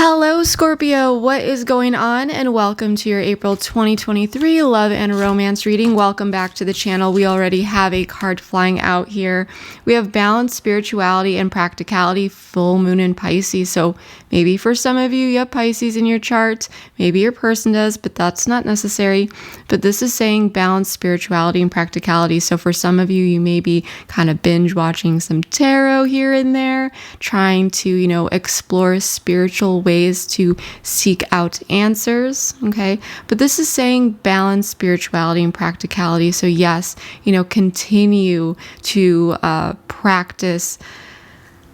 Hello, Scorpio. What is going on? And welcome to your April 2023 love and romance reading. Welcome back to the channel. We already have a card flying out here. We have balance, spirituality, and practicality, full moon in Pisces. So maybe for some of you, you have Pisces in your chart. Maybe your person does, but that's not necessary. But this is saying balance, spirituality, and practicality. So for some of you, you may be kind of binge watching some tarot here and there, trying to, explore spiritual ways to seek out answers. Okay. But this is saying balance, spirituality, and practicality. So yes, continue to practice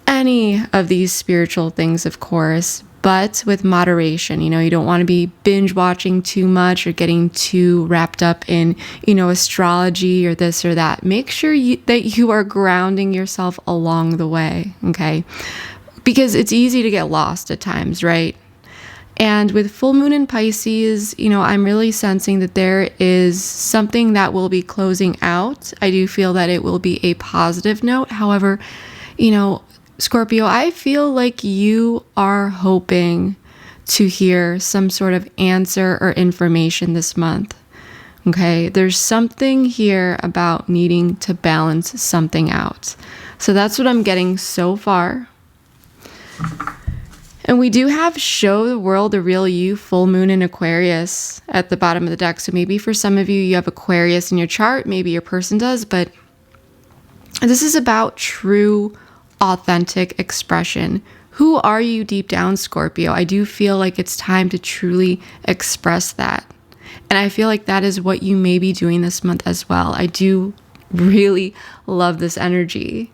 any of these spiritual things, of course, but with moderation. You don't want to be binge watching too much or getting too wrapped up in, astrology or this or that. Make sure that you are grounding yourself along the way. Okay. Because it's easy to get lost at times, right? And with full moon in Pisces, I'm really sensing that there is something that will be closing out. I do feel that it will be a positive note. However, Scorpio, I feel like you are hoping to hear some sort of answer or information this month. Okay, there's something here about needing to balance something out. So that's what I'm getting so far. And we do have show the world the real you, full moon in Aquarius at the bottom of the deck. So maybe for some of you, you have Aquarius in your chart. Maybe your person does, but this is about true, authentic expression. Who are you deep down, Scorpio? I do feel like it's time to truly express that. And I feel like that is what you may be doing this month as well. I do really love this energy.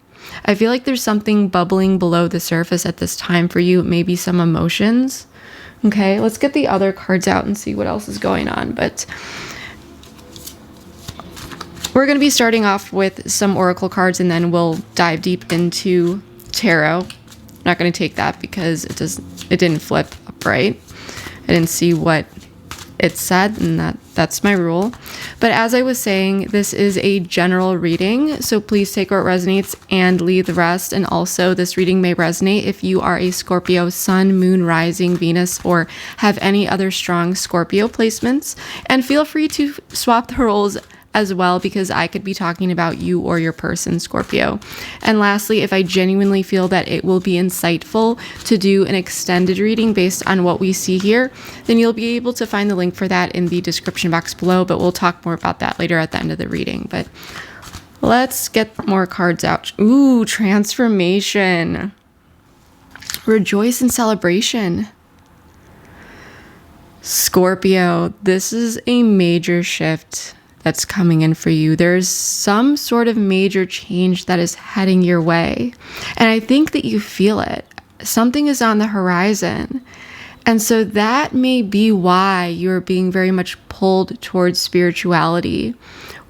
I feel like there's something bubbling below the surface at this time for you, maybe some emotions. Okay, let's get the other cards out and see what else is going on. But we're going to be starting off with some oracle cards and then we'll dive deep into tarot. I'm not going to take that because it didn't flip upright. I didn't see what it said, and that's my rule. But as I was saying, this is a general reading, so please take what resonates and leave the rest. And also, this reading may resonate if you are a Scorpio sun, moon, rising, Venus, or have any other strong Scorpio placements. And feel free to swap the roles as well, because I could be talking about you or your person, Scorpio. And lastly, if I genuinely feel that it will be insightful to do an extended reading based on what we see here, then you'll be able to find the link for that in the description box below, but we'll talk more about that later at the end of the reading. But let's get more cards out. Ooh, transformation. Rejoice in celebration. Scorpio, this is a major shift that's coming in for you. There's some sort of major change that is heading your way. And I think that you feel it. Something is on the horizon. And so that may be why you're being very much pulled towards spirituality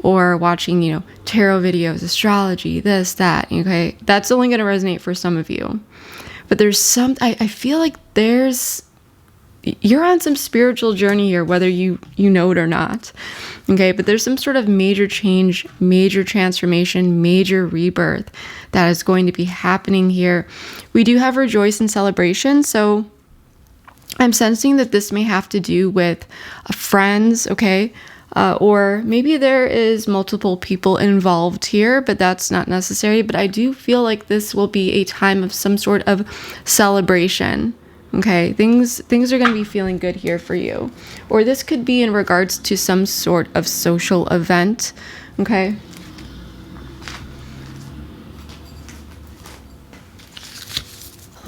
or watching, tarot videos, astrology, this, that, okay? That's only going to resonate for some of you. But there's I feel like you're on some spiritual journey here, whether you know it or not. Okay, but there's some sort of major change, major transformation, major rebirth that is going to be happening here. We do have rejoice and celebration, so I'm sensing that this may have to do with friends, okay? Or maybe there is multiple people involved here, but that's not necessary. But I do feel like this will be a time of some sort of celebration. Okay, things are going to be feeling good here for you. Or this could be in regards to some sort of social event. Okay.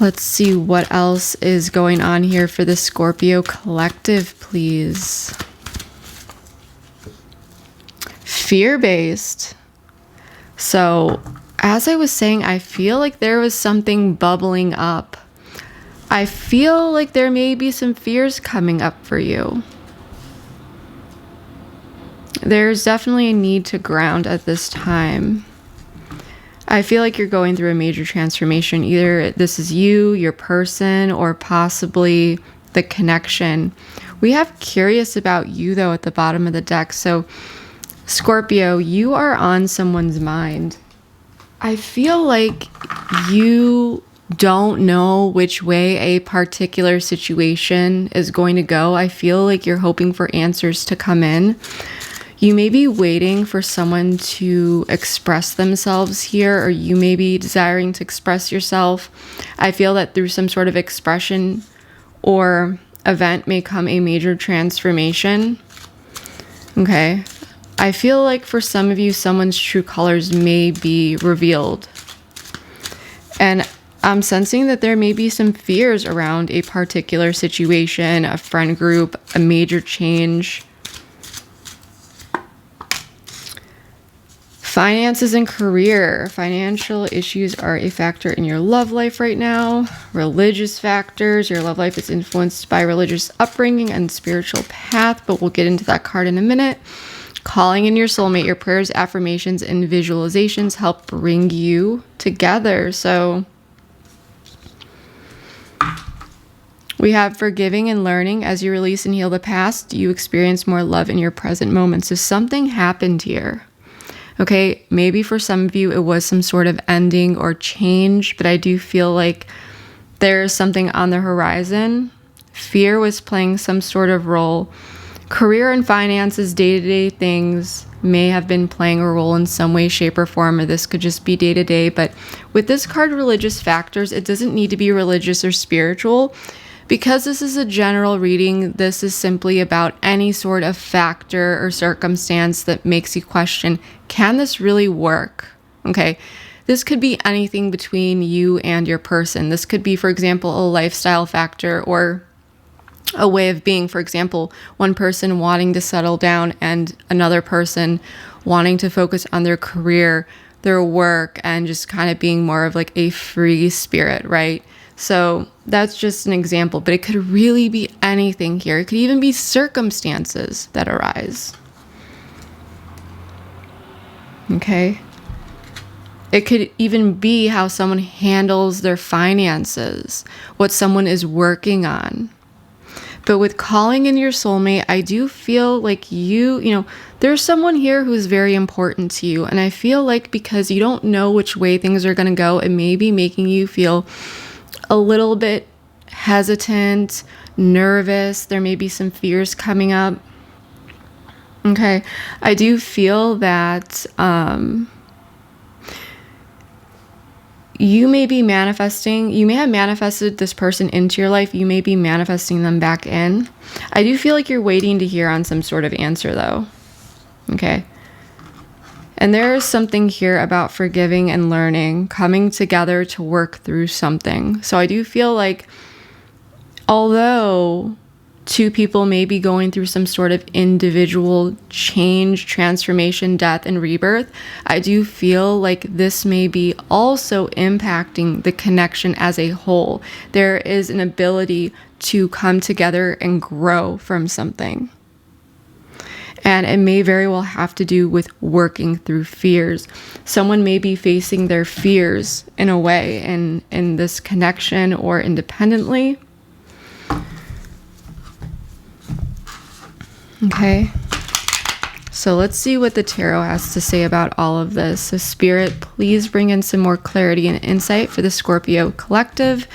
Let's see what else is going on here for the Scorpio collective, please. Fear-based. So, as I was saying, I feel like there was something bubbling up. I feel like there may be some fears coming up for you. There's definitely a need to ground at this time. I feel like you're going through a major transformation. Either this is you, your person, or possibly the connection. We have curious about you, though, at the bottom of the deck. So, Scorpio, you are on someone's mind. I feel like you don't know which way a particular situation is going to go. I feel like you're hoping for answers to come in. You may be waiting for someone to express themselves here, or you may be desiring to express yourself. I feel that through some sort of expression or event may come a major transformation. Okay. I feel like for some of you, someone's true colors may be revealed. And I'm sensing that there may be some fears around a particular situation, a friend group, a major change. Finances and career. Financial issues are a factor in your love life right now. Religious factors. Your love life is influenced by religious upbringing and spiritual path, but we'll get into that card in a minute. Calling in your soulmate. Your prayers, affirmations, and visualizations help bring you together. So we have forgiving and learning. As you release and heal the past, you experience more love in your present moment. So something happened here. Okay, maybe for some of you it was some sort of ending or change, but I do feel like there's something on the horizon. Fear was playing some sort of role. Career and finances, day-to-day things may have been playing a role in some way, shape, or form, or this could just be day-to-day. But with this card, religious factors, it doesn't need to be religious or spiritual. Because this is a general reading, this is simply about any sort of factor or circumstance that makes you question, can this really work? Okay, this could be anything between you and your person. This could be, for example, a lifestyle factor or a way of being. For example, one person wanting to settle down and another person wanting to focus on their career, their work, and just kind of being more of like a free spirit, right? So that's just an example, but it could really be anything here. It could even be circumstances that arise. Okay. It could even be how someone handles their finances, what someone is working on. But with calling in your soulmate, I do feel like there's someone here who's very important to you. And I feel like because you don't know which way things are going to go, it may be making you feel a little bit hesitant, nervous. There may be some fears coming up. Okay. I do feel that you may be manifesting, you may have manifested this person into your life. You may be manifesting them back in. I do feel like you're waiting to hear on some sort of answer though. Okay. And there is something here about forgiving and learning, coming together to work through something. So I do feel like although two people may be going through some sort of individual change, transformation, death, and rebirth, I do feel like this may be also impacting the connection as a whole. There is an ability to come together and grow from something. And it may very well have to do with working through fears. Someone may be facing their fears in a way in this connection or independently. Okay. So let's see what the tarot has to say about all of this. So Spirit, please bring in some more clarity and insight for the Scorpio collective.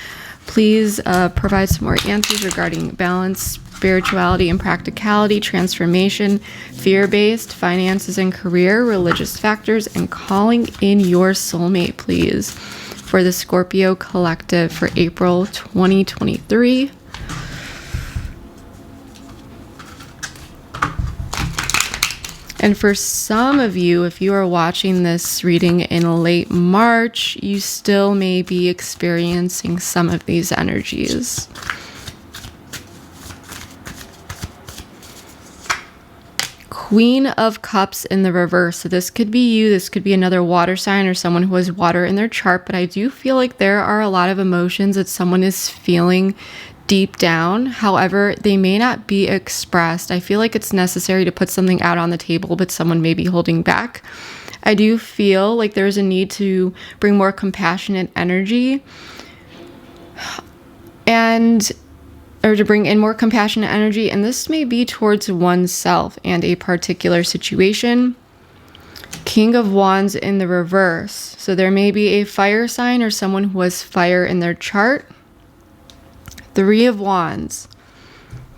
Please provide some more answers regarding balance, spirituality and practicality, transformation, fear-based, finances and career, religious factors, and calling in your soulmate, please, for the Scorpio collective for April 2023. And for some of you, if you are watching this reading in late March, you still may be experiencing some of these energies. Queen of Cups in the reverse. So this could be you. This could be another water sign or someone who has water in their chart. But I do feel like there are a lot of emotions that someone is feeling deep down. However, they may not be expressed. I feel like it's necessary to put something out on the table, but someone may be holding back. I do feel like there's a need to bring more compassionate energy or to bring in more compassionate energy. And this may be towards oneself and a particular situation. King of Wands in the reverse. So there may be a fire sign or someone who has fire in their chart. 3 of Wands.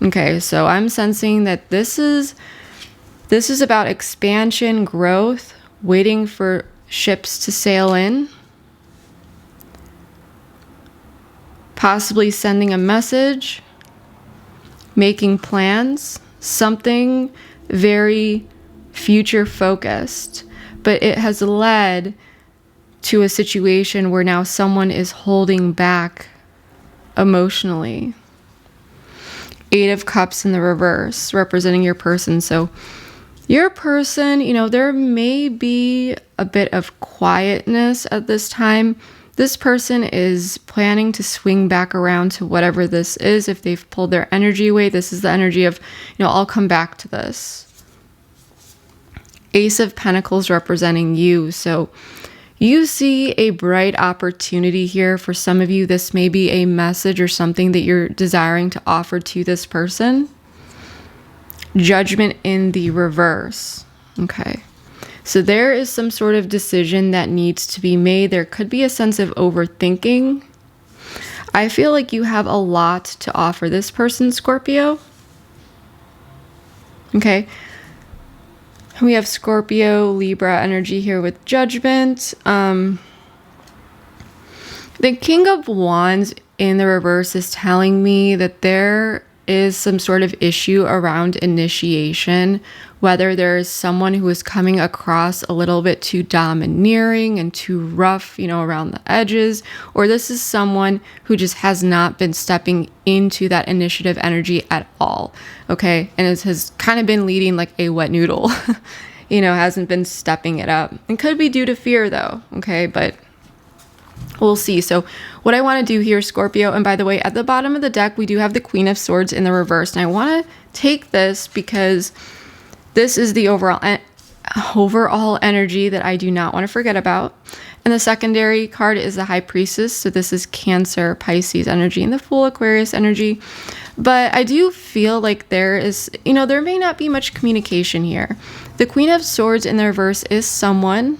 Okay, so I'm sensing that this is about expansion, growth, waiting for ships to sail in. Possibly sending a message, making plans, something very future focused. But it has led to a situation where now someone is holding back emotionally. 8 of Cups in the reverse, representing your person. So your person, you know, there may be a bit of quietness at this time. This person is planning to swing back around to whatever this is. If they've pulled their energy away, this is the energy of, you know, I'll come back to this. Ace of Pentacles representing you. So you see a bright opportunity here. For some of you, this may be a message or something that you're desiring to offer to this person. Judgment in the reverse. Okay. So there is some sort of decision that needs to be made. There could be a sense of overthinking. I feel like you have a lot to offer this person, Scorpio. Okay. We have Scorpio, Libra energy here with Judgment. The King of Wands in the reverse is telling me that there is some sort of issue around initiation, whether there is someone who is coming across a little bit too domineering and too rough, you know, around the edges, or this is someone who just has not been stepping into that initiative energy at all, okay? And it has kind of been leading like a wet noodle, you know, hasn't been stepping it up. It could be due to fear though, okay? But we'll see. So what I want to do here, Scorpio, and by the way, at the bottom of the deck, we do have the Queen of Swords in the reverse. And I want to take this because this is the overall energy that I do not want to forget about. And the secondary card is the High Priestess. So this is Cancer, Pisces energy, and the Fool, Aquarius energy. But I do feel like there is, you know, there may not be much communication here. The Queen of Swords in the reverse is someone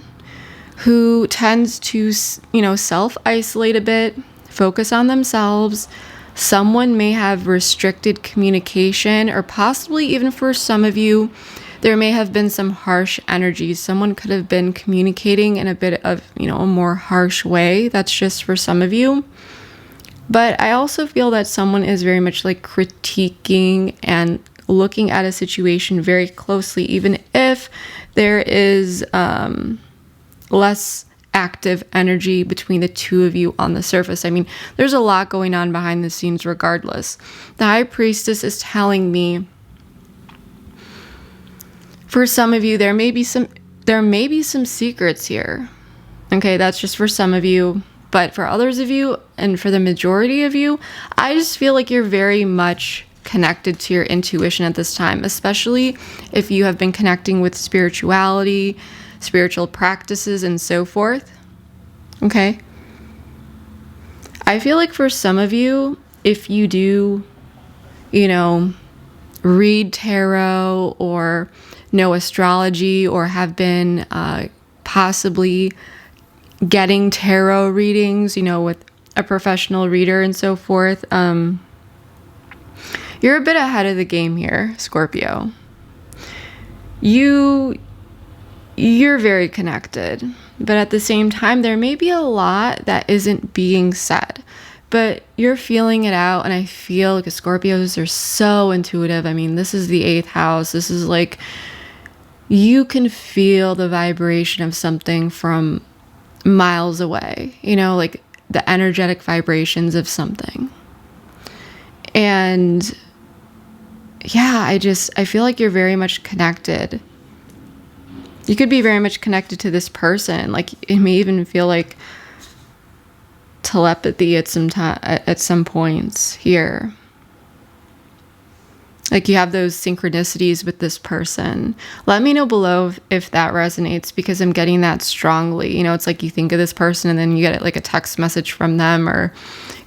who tends to, you know, self-isolate a bit, focus on themselves. Someone may have restricted communication, or possibly even for some of you, there may have been some harsh energies. Someone could have been communicating in a bit of, you know, a more harsh way. That's just for some of you. But I also feel that someone is very much like critiquing and looking at a situation very closely, even if there is less active energy between the two of you on the surface. I mean, there's a lot going on behind the scenes regardless. The High Priestess is telling me, for some of you, there may be some secrets here. Okay, that's just for some of you. But for others of you, and for the majority of you, I just feel like you're very much connected to your intuition at this time, especially if you have been connecting with spirituality, spiritual practices, and so forth. Okay. I feel like for some of you, if you do, you know, read tarot or know astrology, or have been possibly getting tarot readings, you know, with a professional reader and so forth, you're a bit ahead of the game here, Scorpio. You're very connected, but at the same time, there may be a lot that isn't being said, but you're feeling it out. And I feel like Scorpios are so intuitive. I mean, this is the 8th house. This is like, you can feel the vibration of something from miles away, you know, like the energetic vibrations of something. And yeah, I feel like you're very much connected. You could be very much connected to this person. Like, it may even feel like telepathy at some points here. Like, you have those synchronicities with this person. Let me know below if that resonates, because I'm getting that strongly. You know, it's like you think of this person and then you get like a text message from them, or,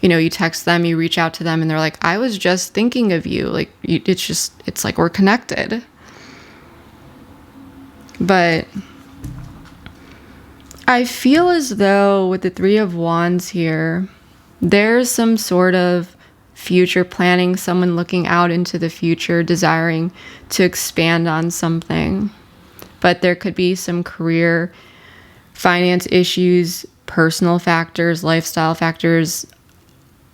you know, you text them, you reach out to them and they're like, I was just thinking of you. Like, it's like we're connected. But I feel as though with the Three of Wands here, there's some sort of future planning, someone looking out into the future, desiring to expand on something. But there could be some career, finance issues, personal factors, lifestyle factors,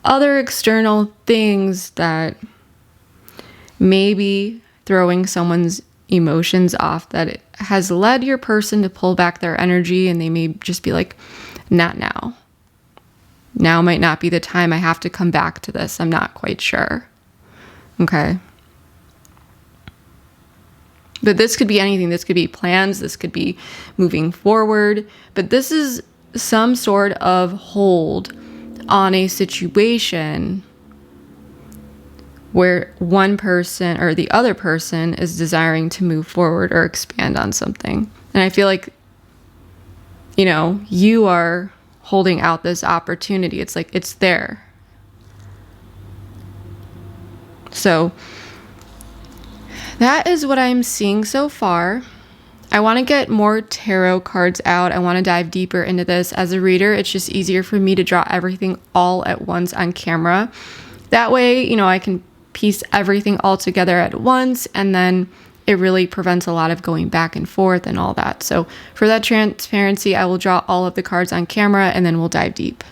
other external things that may be throwing someone's emotions off, that it has led your person to pull back their energy, and they may just be like, not now. Now might not be the time. I have to come back to this. I'm not quite sure. Okay. But this could be anything. This could be plans. This could be moving forward. But this is some sort of hold on a situation where one person or the other person is desiring to move forward or expand on something. And I feel like, you are holding out this opportunity. It's like, it's there. So that is what I'm seeing so far. I want to get more tarot cards out. I want to dive deeper into this. As a reader, it's just easier for me to draw everything all at once on camera. That way, I can piece everything all together at once, and then it really prevents a lot of going back and forth and all that. So for that transparency, I will draw all of the cards on camera, and then we'll dive deep.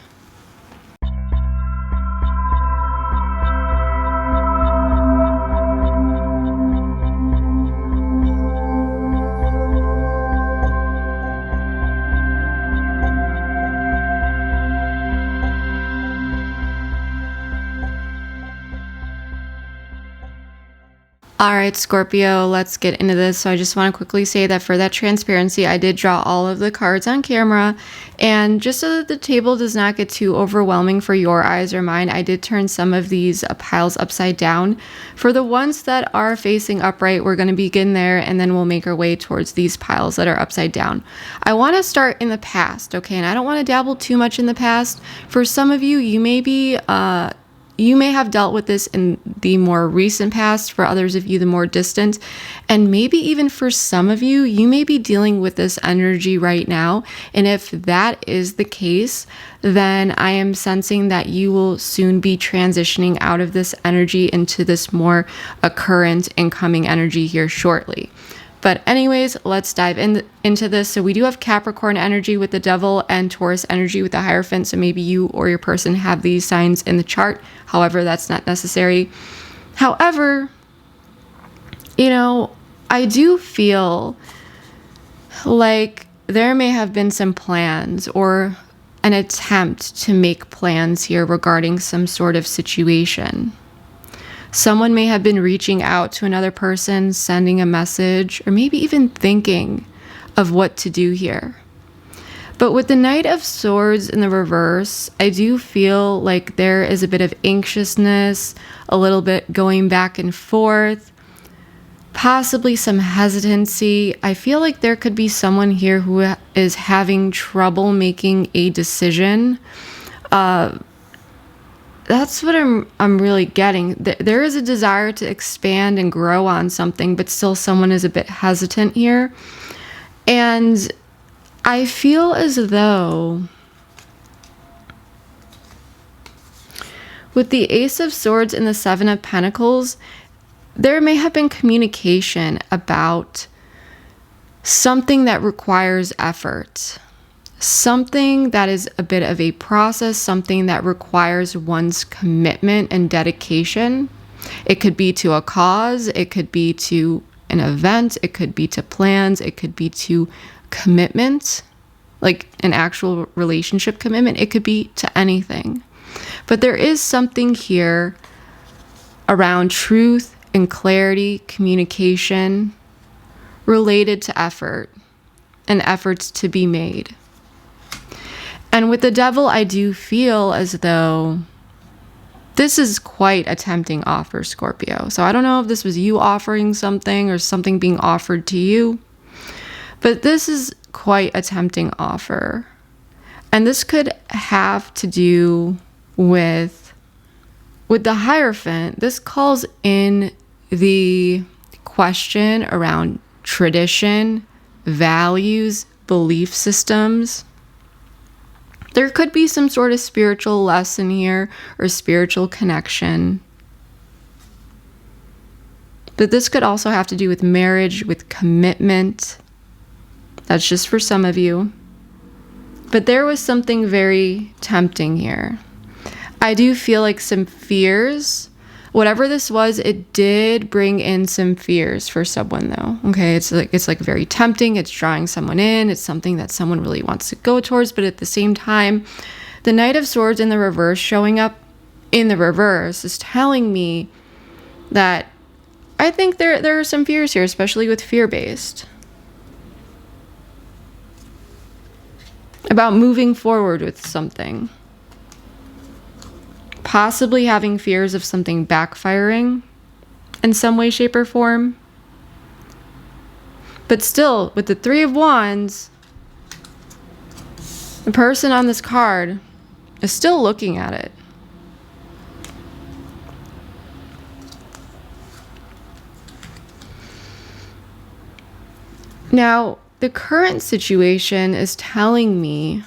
All right, Scorpio, let's get into this. So I just want to quickly say that for that transparency, I did draw all of the cards on camera. And just so that the table does not get too overwhelming for your eyes or mine, I did turn some of these piles upside down. For the ones that are facing upright, we're going to begin there, and then we'll make our way towards these piles that are upside down. I want to start in the past, okay? And I don't want to dabble too much in the past. For some of you, you may have dealt with this in the more recent past, for others of you, the more distant. And maybe even for some of you, you may be dealing with this energy right now. And if that is the case, then I am sensing that you will soon be transitioning out of this energy into this more current incoming energy here shortly. But anyways, let's dive into this. So we do have Capricorn energy with the Devil and Taurus energy with the Hierophant. So maybe you or your person have these signs in the chart. However, that's not necessary. However, I do feel like there may have been some plans or an attempt to make plans here regarding some sort of situation. Someone may have been reaching out to another person, sending a message, or maybe even thinking of what to do here. But with the Knight of Swords in the reverse, I do feel like there is a bit of anxiousness, a little bit going back and forth, possibly some hesitancy. I feel like there could be someone here who is having trouble making a decision. That's what I'm really getting. There is a desire to expand and grow on something, but still someone is a bit hesitant here. And I feel as though with the Ace of Swords and the Seven of Pentacles, there may have been communication about something that requires effort. Something that is a bit of a process, something that requires one's commitment and dedication. It could be to a cause, it could be to an event, it could be to plans, it could be to commitment, like an actual relationship commitment. It could be to anything. But there is something here around truth and clarity, communication, related to effort and efforts to be made. And with the Devil, I do feel as though this is quite a tempting offer, Scorpio. So I don't know if this was you offering something or something being offered to you, but this is quite a tempting offer. And this could have to do with the Hierophant. This calls in the question around tradition, values, belief systems. There could be some sort of spiritual lesson here or spiritual connection. But this could also have to do with marriage, with commitment. That's just for some of you. But there was something very tempting here. I do feel like some fears, whatever this was, it did bring in some fears for someone though. Okay, it's like very tempting. It's drawing someone in. It's something that someone really wants to go towards. But at the same time, the Knight of Swords in the reverse showing up in the reverse is telling me that I think there are some fears here, especially with fear-based. About moving forward with something. Possibly having fears of something backfiring in some way, shape, or form. But still, with the Three of Wands, the person on this card is still looking at it. Now, the current situation is telling me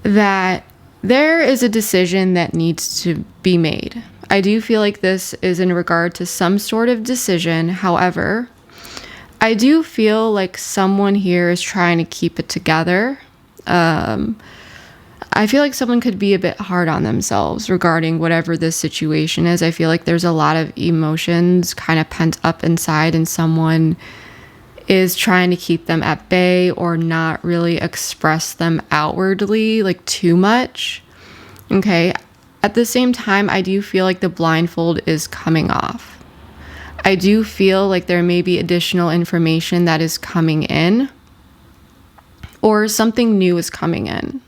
that there is a decision that needs to be made. I do feel like this is in regard to some sort of decision. However, I do feel like someone here is trying to keep it together. I feel like someone could be a bit hard on themselves regarding whatever this situation is. I feel like there's a lot of emotions kind of pent up inside, and someone is trying to keep them at bay or not really express them outwardly, like too much. Okay. At the same time, I do feel like the blindfold is coming off. I do feel like there may be additional information that is coming in, or something new is coming in.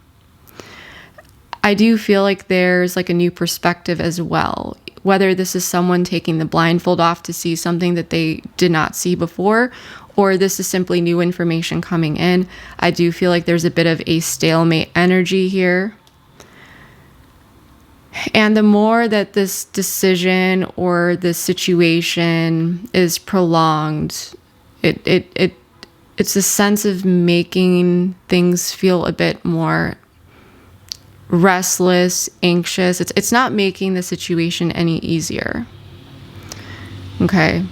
I do feel like there's like a new perspective as well. Whether this is someone taking the blindfold off to see something that they did not see before, or this is simply new information coming in. I do feel like there's a bit of a stalemate energy here. And the more that this decision or this situation is prolonged, it's a sense of making things feel a bit more restless, anxious. It's not making the situation any easier. Okay.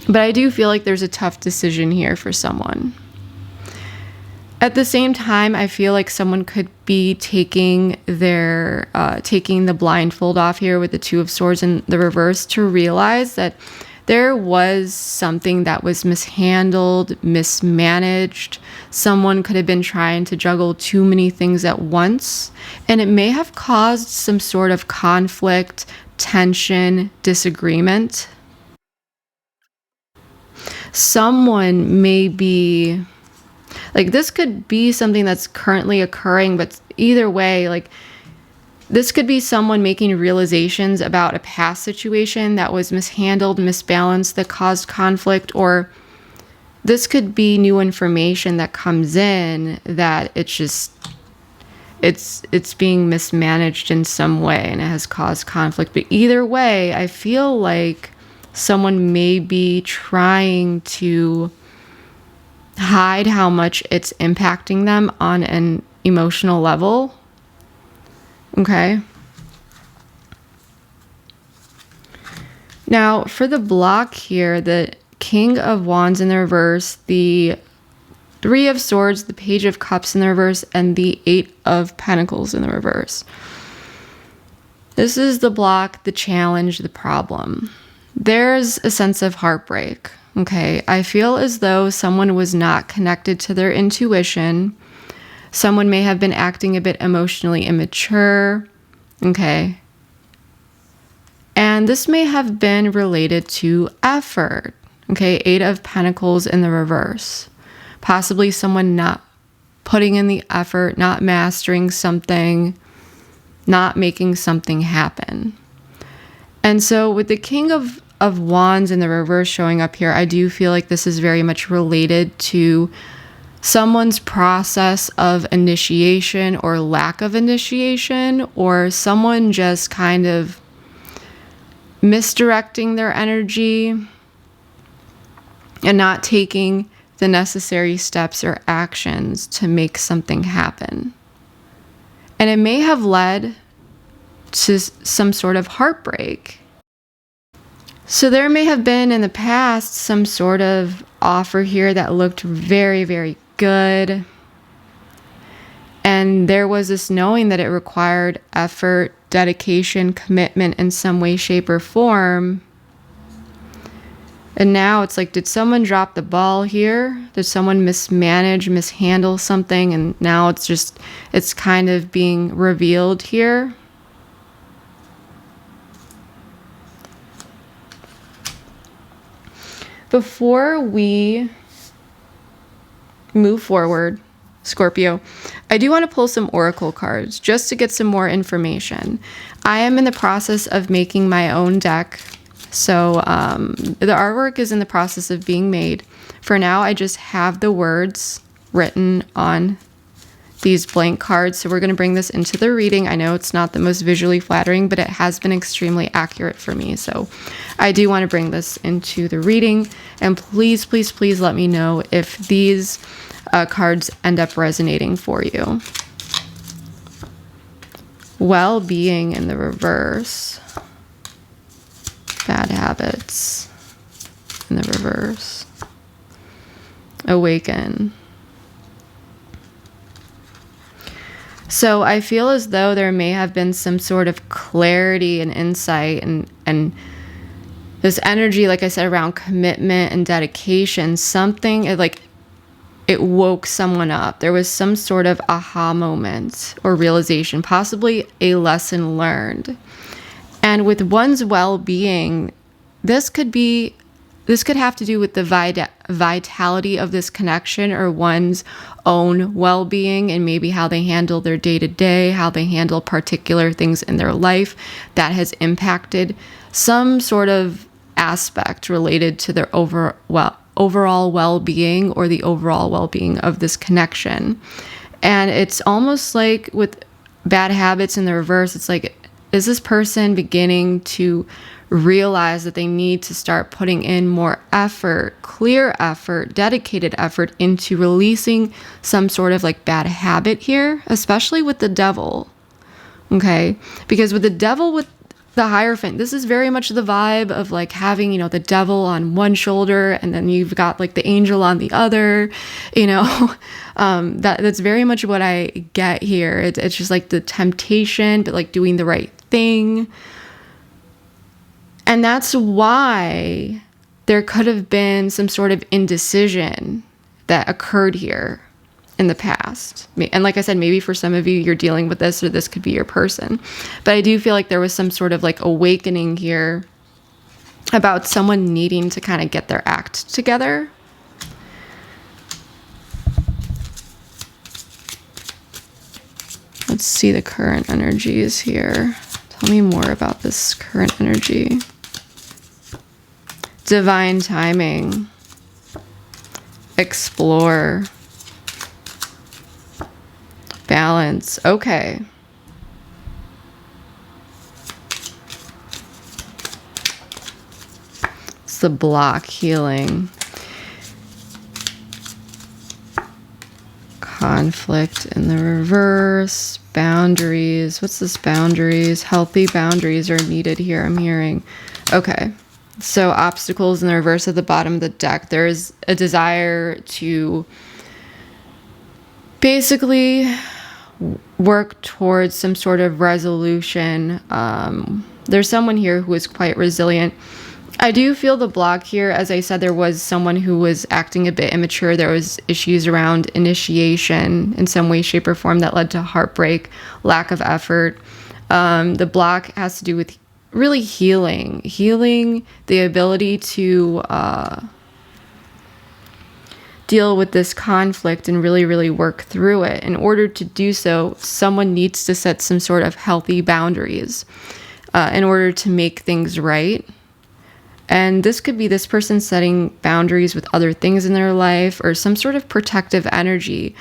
But I do feel like there's a tough decision here for someone. At the same time, I feel like someone could be taking the blindfold off here with the Two of Swords in the reverse to realize that there was something that was mishandled, mismanaged. Someone could have been trying to juggle too many things at once, and it may have caused some sort of conflict, tension, disagreement. Someone may be, like, this could be something that's currently occurring, but either way, like, this could be someone making realizations about a past situation that was mishandled, misbalanced, that caused conflict, or this could be new information that comes in that it's being mismanaged in some way and it has caused conflict. But either way, I feel like someone may be trying to hide how much it's impacting them on an emotional level. Okay. Now, for the block here, the King of Wands in the reverse, the Three of Swords, the Page of Cups in the reverse, and the Eight of Pentacles in the reverse. This is the block, the challenge, the problem. There's a sense of heartbreak. Okay. I feel as though someone was not connected to their intuition. Someone may have been acting a bit emotionally immature. Okay. And this may have been related to effort. Okay. Eight of Pentacles in the reverse. Possibly someone not putting in the effort, not mastering something, not making something happen. And so with the King of Wands in the reverse showing up here, I do feel like this is very much related to someone's process of initiation or lack of initiation, or someone just kind of misdirecting their energy and not taking the necessary steps or actions to make something happen. And it may have led to some sort of heartbreak. So there may have been in the past some sort of offer here that looked very, very good. And there was this knowing that it required effort, dedication, commitment in some way, shape, or form. And now it's like, did someone drop the ball here? Did someone mishandle something? And now it's kind of being revealed here. Before we move forward, Scorpio, I do want to pull some oracle cards just to get some more information. I am in the process of making my own deck. So the artwork is in the process of being made. For now, I just have the words written on these blank cards. So we're going to bring this into the reading. I know it's not the most visually flattering, but it has been extremely accurate for me. So I do want to bring this into the reading. And please, please, please let me know if these cards end up resonating for you. Well-being in the reverse. Bad habits in the reverse. Awaken. So I feel as though there may have been some sort of clarity and insight and this energy, like I said, around commitment and dedication. Something it woke someone up. There was some sort of aha moment or realization, possibly a lesson learned. And with one's well-being, this could have to do with the vitality of this connection or one's own well-being and maybe how they handle their day-to-day, how they handle particular things in their life that has impacted some sort of aspect related to their overall well-being or the overall well-being of this connection. And it's almost like with bad habits in the reverse, it's like, is this person beginning to realize that they need to start putting in more effort, clear effort, dedicated effort into releasing some sort of like bad habit here, especially with the devil? Okay, because with the devil, with the Hierophant, this is very much the vibe of like having, the devil on one shoulder and then you've got like the angel on the other, that's very much what I get here. It's just like the temptation, but like doing the right thing. And that's why there could have been some sort of indecision that occurred here in the past. And like I said, maybe for some of you, you're dealing with this or this could be your person. But I do feel like there was some sort of like awakening here about someone needing to kind of get their act together. Let's see the current energies here. Tell me more about this current energy. Divine timing. Explore. Balance. Okay. It's the block healing. Conflict in the reverse. Boundaries. What's this boundaries? Healthy boundaries are needed here, I'm hearing. Okay. So obstacles in the reverse at the bottom of the deck. There's a desire to basically work towards some sort of resolution. There's someone here who is quite resilient. I do feel the block here. As I said, there was someone who was acting a bit immature. There was issues around initiation in some way, shape, or form that led to heartbreak, lack of effort. The block has to do with really healing the ability to deal with this conflict and really, really work through it. In order to do so, someone needs to set some sort of healthy boundaries in order to make things right. And this could be this person setting boundaries with other things in their life or some sort of protective energy.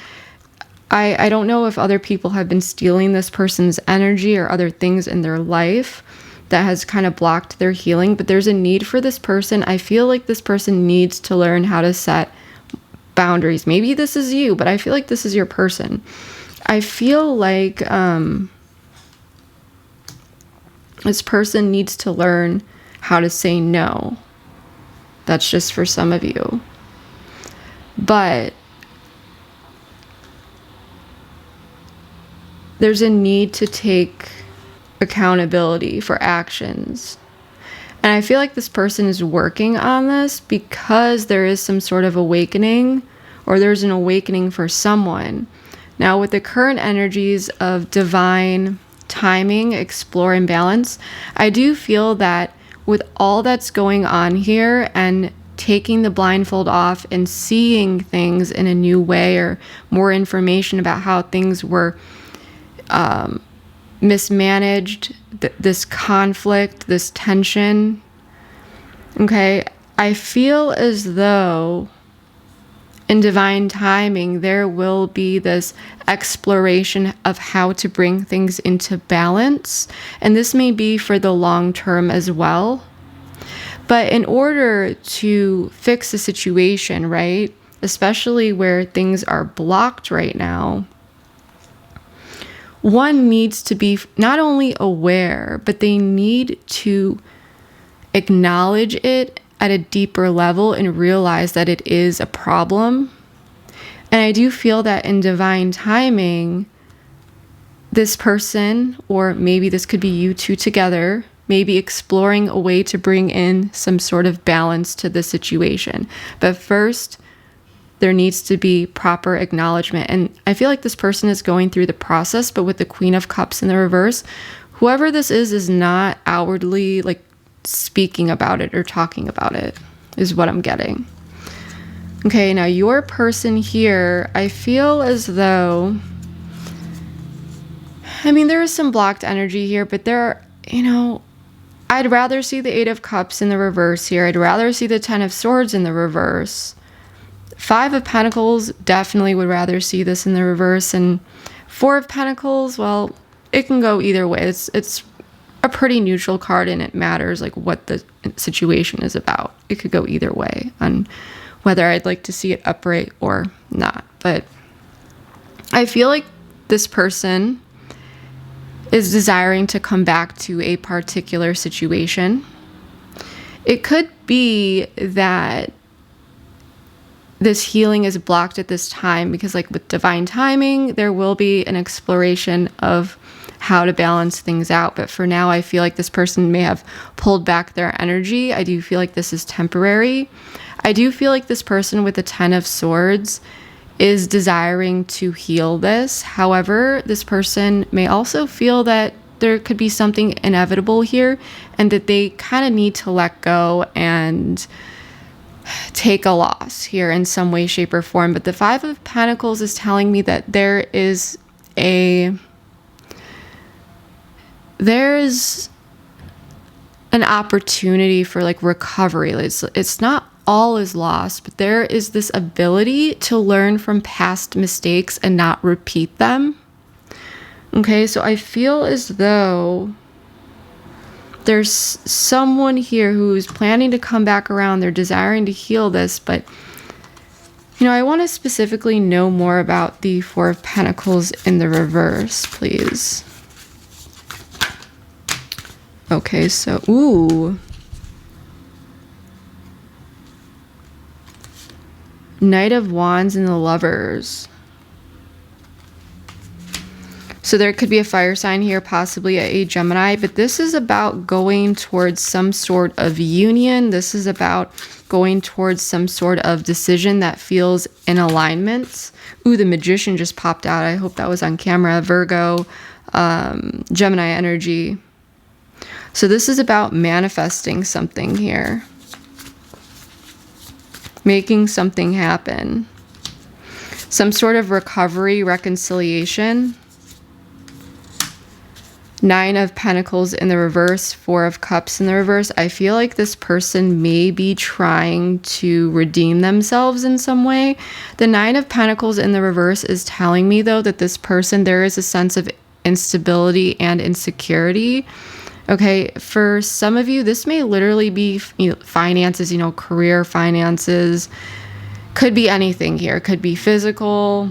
I don't know if other people have been stealing this person's energy or other things in their life that has kind of blocked their healing, but there's a need for this person. I feel like this person needs to learn how to set boundaries. Maybe this is you, but I feel like this is your person. I feel like this person needs to learn how to say no. That's just for some of you. But there's a need to take accountability for actions. And I feel like this person is working on this because there is some sort of awakening, or there's an awakening for someone. Now, with the current energies of divine timing, explore, and balance, I do feel that with all that's going on here and taking the blindfold off and seeing things in a new way, or more information about how things were mismanaged, this conflict, this tension. Okay, I feel as though in divine timing there will be this exploration of how to bring things into balance, and this may be for the long term as well. But in order to fix the situation, right, especially where things are blocked right now, one needs to be not only aware, but they need to acknowledge it at a deeper level and realize that it is a problem. And I do feel that in divine timing, this person, or maybe this could be you two together, maybe exploring a way to bring in some sort of balance to the situation. But first, there needs to be proper acknowledgement. And I feel like this person is going through the process, but with the Queen of Cups in the reverse, whoever this is not outwardly like speaking about it or talking about it, is what I'm getting. Okay, now your person here, I feel as though, I mean, there is some blocked energy here, but there, I'd rather see the Eight of Cups in the reverse here. I'd rather see the Ten of Swords in the reverse. Five of Pentacles, definitely would rather see this in the reverse. And Four of Pentacles, well, it can go either way. It's a pretty neutral card, and it matters like what the situation is about. It could go either way on whether I'd like to see it upright or not. But I feel like this person is desiring to come back to a particular situation. It could be that this healing is blocked at this time because, like with divine timing, there will be an exploration of how to balance things out. But for now, I feel like this person may have pulled back their energy. I do feel like this is temporary. I do feel like this person with the Ten of Swords is desiring to heal this. However, this person may also feel that there could be something inevitable here and that they kind of need to let go and take a loss here in some way, shape, or form. But the Five of Pentacles is telling me that there's an opportunity for like recovery. It's not all is lost, but there is this ability to learn from past mistakes and not repeat them. Okay, so I feel as though there's someone here who's planning to come back around. They're desiring to heal this, but I want to specifically know more about the Four of Pentacles in the reverse, please. Okay, so, ooh. Knight of Wands and the Lovers. So there could be a fire sign here, possibly a Gemini, but this is about going towards some sort of union. This is about going towards some sort of decision that feels in alignment. Ooh, the Magician just popped out. I hope that was on camera. Virgo, Gemini energy. So this is about manifesting something here. Making something happen. Some sort of recovery, reconciliation. Nine of Pentacles in the reverse, Four of Cups in the reverse. I feel like this person may be trying to redeem themselves in some way. The Nine of Pentacles in the reverse is telling me, though, that this person, there is a sense of instability and insecurity. Okay, for some of you, this may literally be finances, career finances. Could be anything here. Could be physical.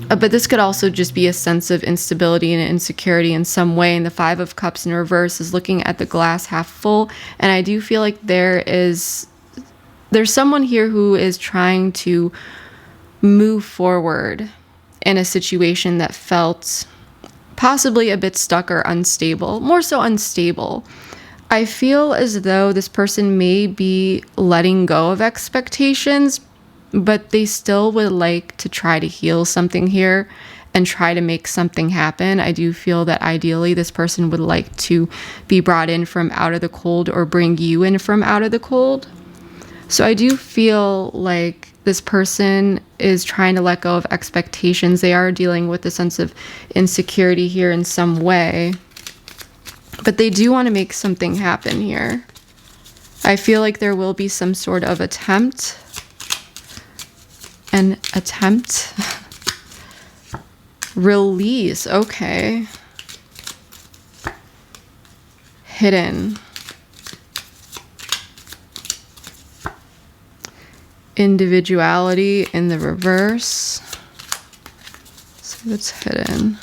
But this could also just be a sense of instability and insecurity in some way. And the Five of Cups in reverse is looking at the glass half full. And I do feel like there's someone here who is trying to move forward in a situation that felt possibly a bit stuck or unstable, more so unstable. I feel as though this person may be letting go of expectations, but they still would like to try to heal something here and try to make something happen. I do feel that ideally this person would like to be brought in from out of the cold or bring you in from out of the cold. So I do feel like this person is trying to let go of expectations. They are dealing with a sense of insecurity here in some way, but they do want to make something happen here. I feel like there will be some sort of attempt. Release. Okay. Hidden. Individuality in the reverse. So it's hidden.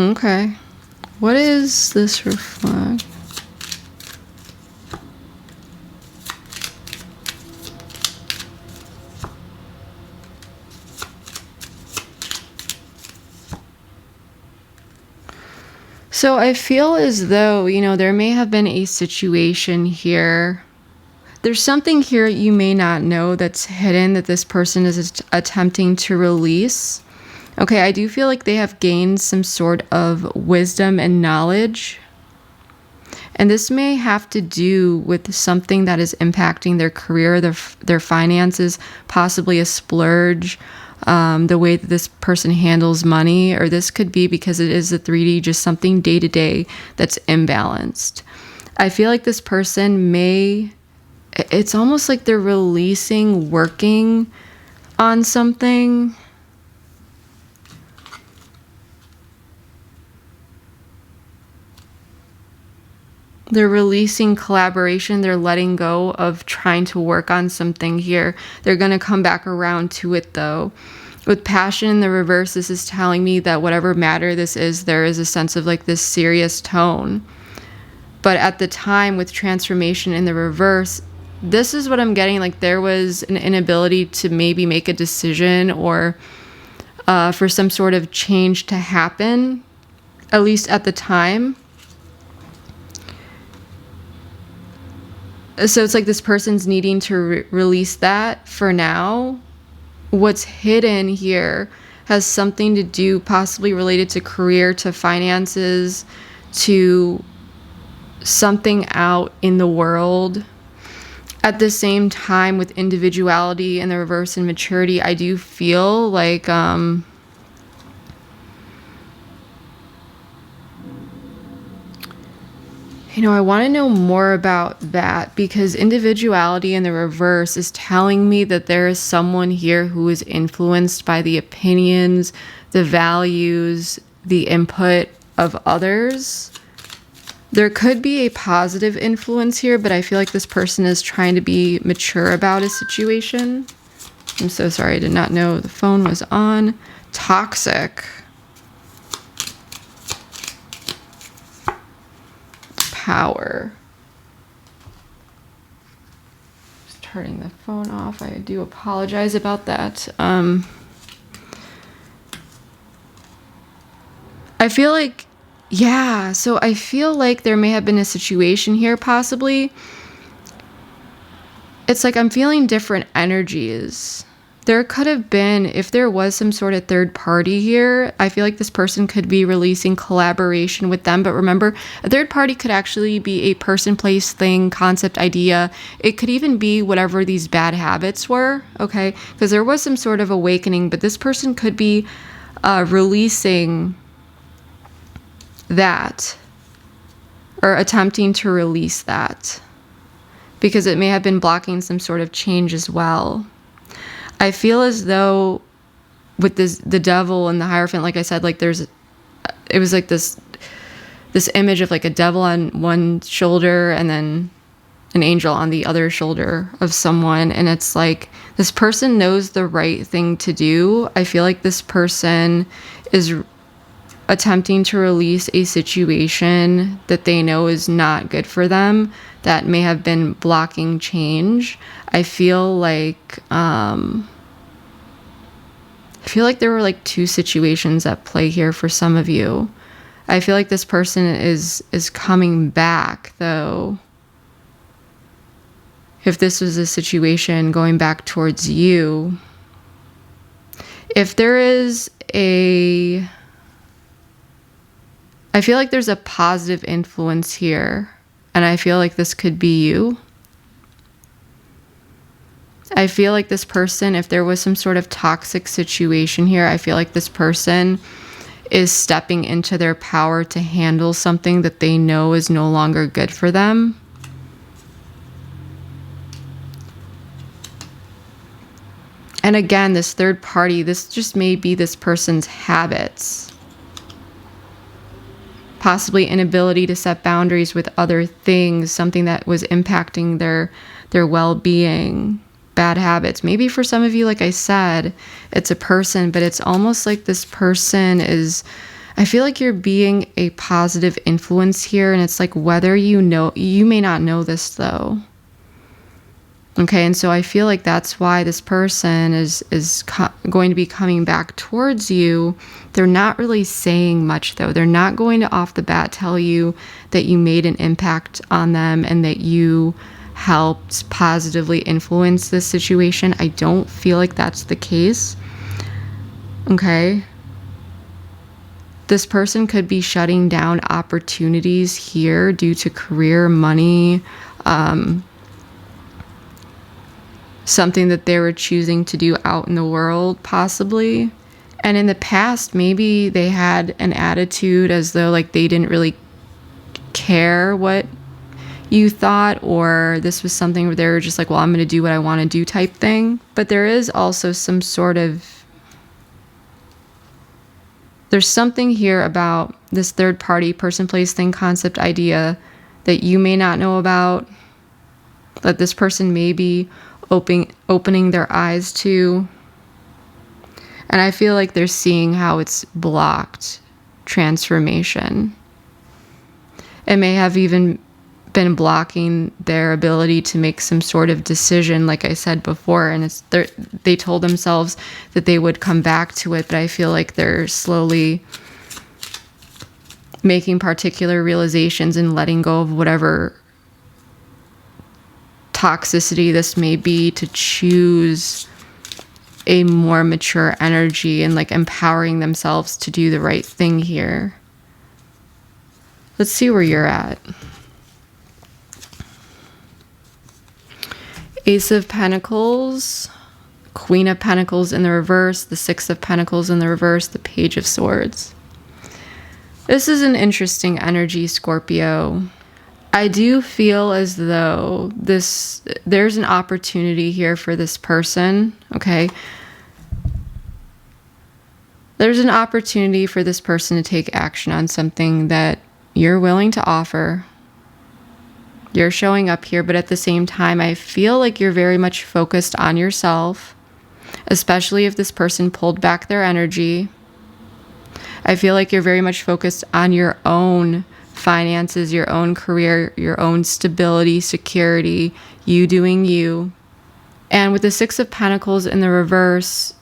Okay. What is this reflect? So I feel as though, there may have been a situation here. There's something here you may not know that's hidden that this person is attempting to release. Okay, I do feel like they have gained some sort of wisdom and knowledge. And this may have to do with something that is impacting their career, their finances, possibly a splurge, the way that this person handles money, or this could be because it is a 3D, just something day to day that's imbalanced. I feel like this person it's almost like they're working on something. They're releasing collaboration. They're letting go of trying to work on something here. They're going to come back around to it though. With passion in the reverse, this is telling me that whatever matter this is, there is a sense of like this serious tone. But at the time with transformation in the reverse, this is what I'm getting. Like there was an inability to maybe make a decision or for some sort of change to happen, at least at the time. So it's like this person's needing to release that for now. What's hidden here has something to do possibly related to career, to finances, to something out in the world. At the same time, with individuality and the reverse and maturity, I do feel like I want to know more about that, because individuality in the reverse is telling me that there is someone here who is influenced by the opinions, the values, the input of others. There could be a positive influence here, but I feel like this person is trying to be mature about a situation. I'm so sorry, I did not know the phone was on. Toxic. Power. Just turning the phone off. I do apologize about that. I feel like, so I feel like there may have been a situation here, possibly. It's like I'm feeling different energies. There could have been, if there was some sort of third party here, I feel like this person could be releasing collaboration with them. But remember, a third party could actually be a person, place, thing, concept, idea. It could even be whatever these bad habits were, okay? Because there was some sort of awakening, but this person could be releasing that, or attempting to release that, because it may have been blocking some sort of change as well. I feel as though with the devil and the Hierophant, like I said, like it was like this image of like a devil on one shoulder and then an angel on the other shoulder of someone. And it's like, this person knows the right thing to do. I feel like this person is attempting to release a situation that they know is not good for them, that may have been blocking change. I feel like there were like two situations at play here for some of you. I feel like this person is coming back, though. If this was a situation going back towards you, if there is I feel like there's a positive influence here, and I feel like this could be you. I feel like this person, if there was some sort of toxic situation here, I feel like this person is stepping into their power to handle something that they know is no longer good for them. And again, this third party, this just may be this person's habits. Possibly inability to set boundaries with other things, something that was impacting their well-being, bad habits. Maybe for some of you, like I said, it's a person, but it's almost like this person is, I feel like you're being a positive influence here. And it's like, whether you may not know this though. Okay. And so I feel like that's why this person is going to be coming back towards you. They're not really saying much though. They're not going to off the bat tell you that you made an impact on them and that you helped positively influence this situation. I don't feel like that's the case. Okay. This person could be shutting down opportunities here due to career, money, something that they were choosing to do out in the world, possibly. And in the past, maybe they had an attitude as though like they didn't really care what you thought, or this was something where they were just like, well, I'm going to do what I want to do type thing. But there is also some sort of, there's something here about this third party person, place, thing, concept, idea that you may not know about, that this person may be opening their eyes to. And I feel like they're seeing how it's blocked transformation. It may have even been blocking their ability to make some sort of decision, like I said before, and they told themselves that they would come back to it, but I feel like they're slowly making particular realizations and letting go of whatever toxicity this may be to choose a more mature energy and like empowering themselves to do the right thing here. Let's see where you're at. Ace of Pentacles, Queen of Pentacles in the reverse, the Six of Pentacles in the reverse, the Page of Swords. This is an interesting energy, Scorpio. I do feel as though there's an opportunity here for this person, okay? There's an opportunity for this person to take action on something that you're willing to offer. You're showing up here, but at the same time, I feel like you're very much focused on yourself, especially if this person pulled back their energy. I feel like you're very much focused on your own finances, your own career, your own stability, security, you doing you. And with the Six of Pentacles in the reverse,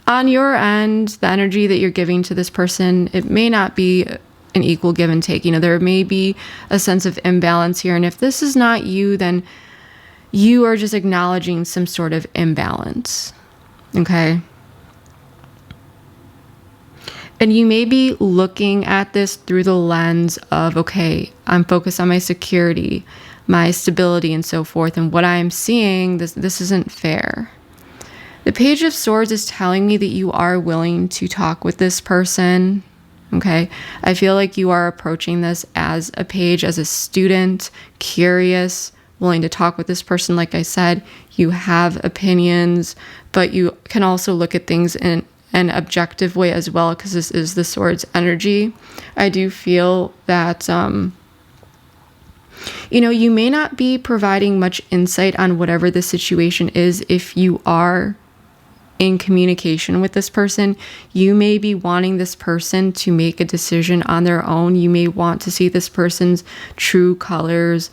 on your end, the energy that you're giving to this person, it may not be an equal give and take. You know, there may be a sense of imbalance here. And if this is not you, then you are just acknowledging some sort of imbalance. Okay. And you may be looking at this through the lens of, okay, I'm focused on my security, my stability, and so forth. And what I'm seeing, this isn't fair. The Page of Swords is telling me that you are willing to talk with this person. Okay. I feel like you are approaching this as a page, as a student, curious, willing to talk with this person. Like I said, you have opinions, but you can also look at things in an objective way as well, because this is the Swords energy. I do feel that, you may not be providing much insight on whatever the situation is if you are in communication with this person. You may be wanting this person to make a decision on their own. You may want to see this person's true colors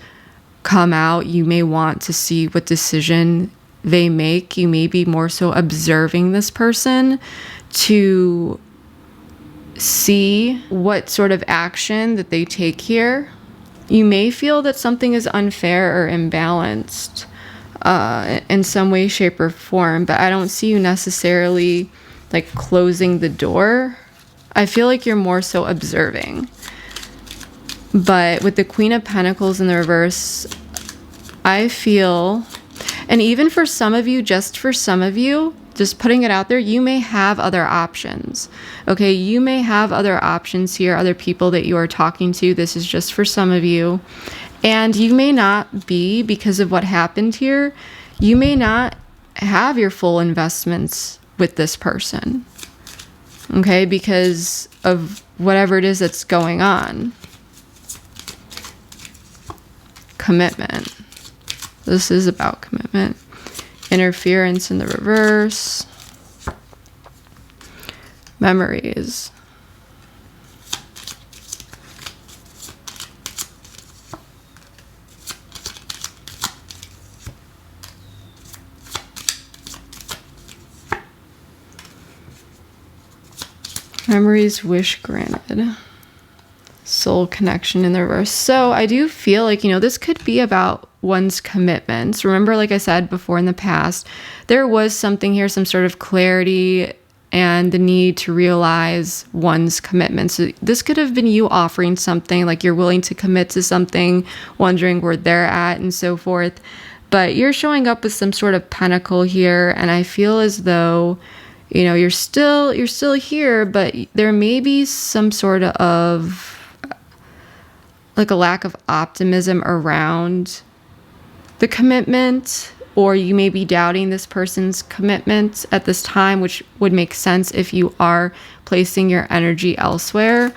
come out. You may want to see what decision they make. You may be more so observing this person to see what sort of action that they take here. You may feel that something is unfair or imbalanced in some way, shape, or form, but I don't see you necessarily like closing the door. I feel like you're more so observing. But with the Queen of Pentacles in the reverse, I feel, and even for some of you, just putting it out there, you may have other options. Okay, you may have other options here, other people that you are talking to. This is just for some of you. And you may not be, because of what happened here, you may not have your full investments with this person. Okay, because of whatever it is that's going on. Commitment. This is about commitment. Interference in the reverse. Memories. Memories, wish granted. Soul connection in the reverse. So I do feel like, this could be about one's commitments. Remember, like I said before in the past, there was something here, some sort of clarity and the need to realize one's commitments. So this could have been you offering something, like you're willing to commit to something, wondering where they're at and so forth. But you're showing up with some sort of pentacle here, and I feel as though you're still here, but there may be some sort of like a lack of optimism around the commitment, or you may be doubting this person's commitment at this time, which would make sense if you are placing your energy elsewhere.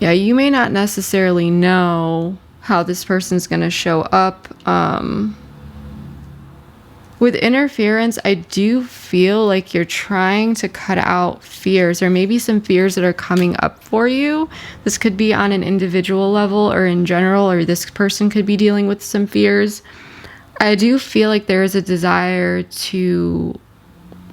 You may not necessarily know how this person's going to show up. With interference, I do feel like you're trying to cut out fears, or maybe some fears that are coming up for you. This could be on an individual level or in general, or this person could be dealing with some fears. I do feel like there is a desire to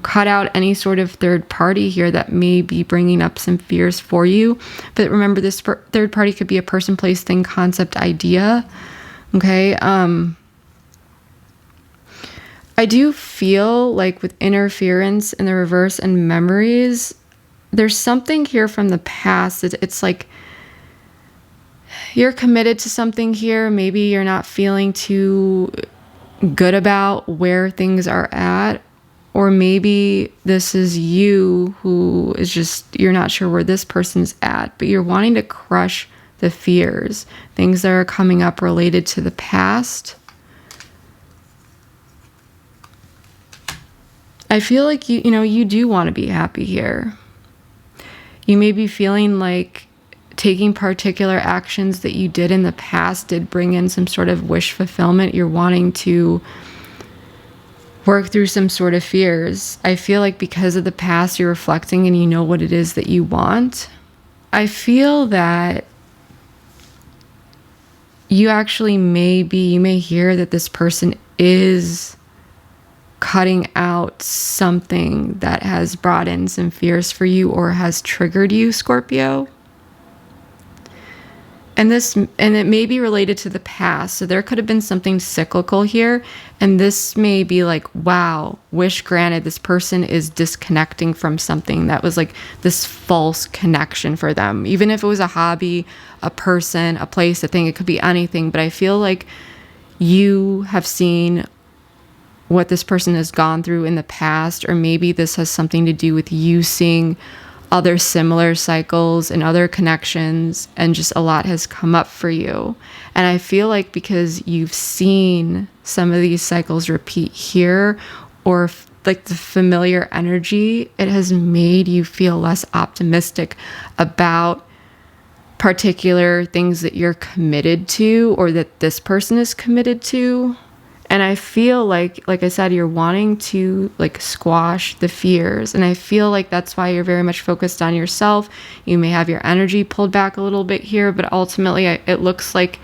cut out any sort of third party here that may be bringing up some fears for you. But remember, this third party could be a person, place, thing, concept, idea. Okay. I do feel like with interference in the reverse and memories, there's something here from the past. It's like you're committed to something here. Maybe you're not feeling too good about where things are at. Or maybe this is you who is just, you're not sure where this person's at, but you're wanting to crush the fears, things that are coming up related to the past. I feel like you do want to be happy here. You may be feeling like taking particular actions that you did in the past did bring in some sort of wish fulfillment. You're wanting to work through some sort of fears. I feel like because of the past, you're reflecting and you know what it is that you want. I feel that you may hear that this person is cutting out something that has brought in some fears for you or has triggered you, Scorpio. And it may be related to the past. So there could have been something cyclical here. And this may be like, wow, wish granted, this person is disconnecting from something that was like this false connection for them. Even if it was a hobby, a person, a place, a thing, it could be anything. But I feel like you have seen what this person has gone through in the past, or maybe this has something to do with you seeing other similar cycles and other connections, and just a lot has come up for you. And I feel like because you've seen some of these cycles repeat here, or like the familiar energy, it has made you feel less optimistic about particular things that you're committed to, or that this person is committed to. And I feel like I said, you're wanting to like squash the fears. And I feel like that's why you're very much focused on yourself. You may have your energy pulled back a little bit here, but ultimately it looks like,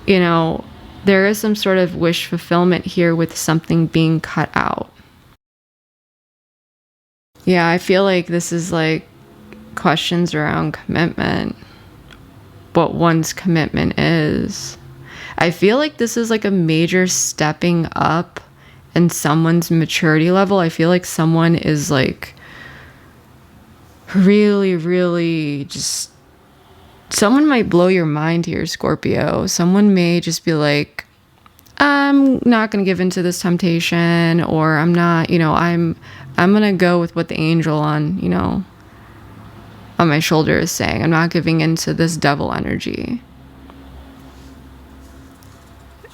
you know, there is some sort of wish fulfillment here with something being cut out. Yeah, I feel like this is like questions around commitment, what one's commitment is. I feel like this is like a major stepping up in someone's maturity level. I feel like someone is like really, really just, someone might blow your mind here, Scorpio. Someone may just be like, I'm not going to give into this temptation, or I'm not, you know, I'm going to go with what the angel on, you know, on my shoulder is saying. I'm not giving into this devil energy.